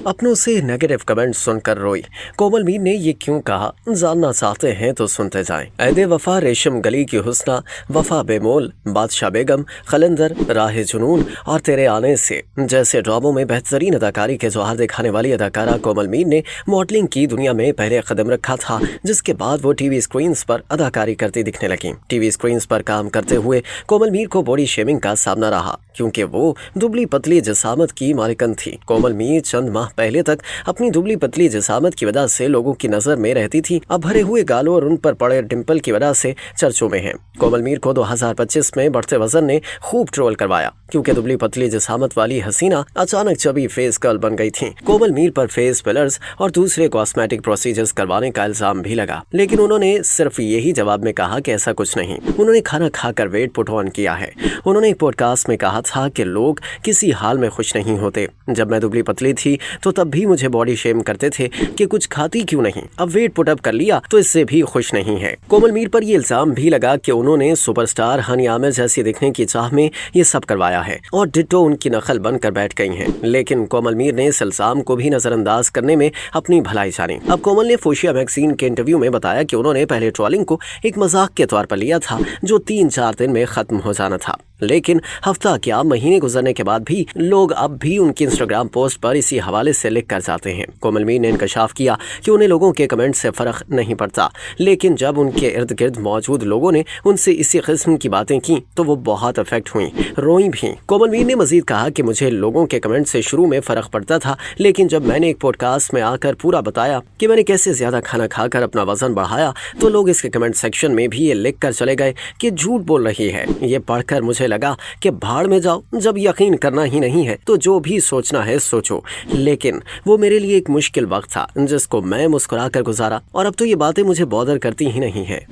अपनों से negative comment सुनकर रोई। कोमल मीर ने ये क्यों कहा, जानना चाहते हैं तो सुनते जाएं। ऐदे वफा, रेशम गली की हुस्ना, वफा बेमोल, बादशाह बेगम, खलंदर, राह जुनून और तेरे आने से जैसे ड्रामों में बेहतरीन अदाकारी के जौहर दिखाने वाली अदाकारा कोमल मीर ने मॉडलिंग की दुनिया में पहले कदम रखा था, जिसके बाद वो टीवी स्क्रीन्स पर अदाकारी करती दिखने लगी। टीवी स्क्रीन्स पर काम करते हुए कोमल मीर को बॉडी शेमिंग का सामना रहा, क्योंकि वो दुबली पतली जिसामत की मालिकन थी। कोमल मीर चंद माह पहले तक अपनी दुबली पतली जिसामत की वजह से लोगों की नजर में रहती थी। अब भरे हुए गालों और उन पर पड़े डिंपल की वजह से चर्चों में है। कोमल मीर को 2025 में बढ़ते वजन ने खूब ट्रोल करवाया, क्योंकि दुबली पतली जिसामत वाली हसीना अचानक चबी फेस गर्ल बन गई थी। कोमल मीर पर फेस फिलर्स और दूसरे कॉस्मेटिक प्रोसीजर्स करवाने का इल्जाम भी लगा, लेकिन उन्होंने सिर्फ यही जवाब में कहा कि ऐसा कुछ नहीं। उन्होंने खाना खाकर वेट पुट ऑन किया है। उन्होंने एक पॉडकास्ट में कहा था कि लोग किसी हाल में खुश नहीं होते। जब मैं दुबली पतली थी तो तब भी मुझे बॉडी शेम करते थे कि कुछ खाती क्यों नहीं, अब वेट पुट अप कर लिया तो इससे भी खुश नहीं है। कोमल मीर पर यह इल्जाम भी लगा कि उन्होंने सुपरस्टार हनी आमिर जैसी दिखने की चाह में ये सब करवाया है और डिट्टो उनकी नकल बनकर बैठ गई हैं। लेकिन कोमल मीर ने इस इल्जाम को भी नजरअंदाज करने में अपनी भलाई जानी। अब कोमल ने फोशिया मैगजीन के इंटरव्यू में बताया कि उन्होंने पहले ट्रोलिंग को एक मजाक के तौर पर लिया था, जो 3-4 दिन में खत्म हो जाना था। लेकिन हफ्ता क्या महीने गुजरने के बाद भी लोग अब भी उनकी इंस्टाग्राम पोस्ट पर इसी हवाले से लिख कर जाते हैं। कोमल मीर ने इंकशाफ किया कि उन्हें लोगों के कमेंट से फर्क नहीं पड़ता, लेकिन जब उनके इर्द गिर्द मौजूद लोगों ने उनसे इसी किस्म की बातें की तो वो बहुत अफेक्ट हुई, रोई भी। कोमल मीर ने मजीद कहा कि मुझे लोगों के कमेंट से शुरू में फर्क पड़ता था, लेकिन जब मैंने एक पॉडकास्ट में आकर पूरा बताया कि मैंने कैसे ज्यादा खाना खाकर अपना वजन बढ़ाया, तो लोग इसके कमेंट सेक्शन में भी ये लिख कर चले गए कि झूठ बोल रही है। ये पढ़कर मुझे लगा कि भाड़ में जाओ, जब यकीन करना ही नहीं है तो जो भी सोचना है सोचो। लेकिन वो मेरे लिए एक मुश्किल वक्त था, जिसको मैं मुस्कुरा कर गुजारा, और अब तो ये बातें मुझे बॉदर करती ही नहीं है।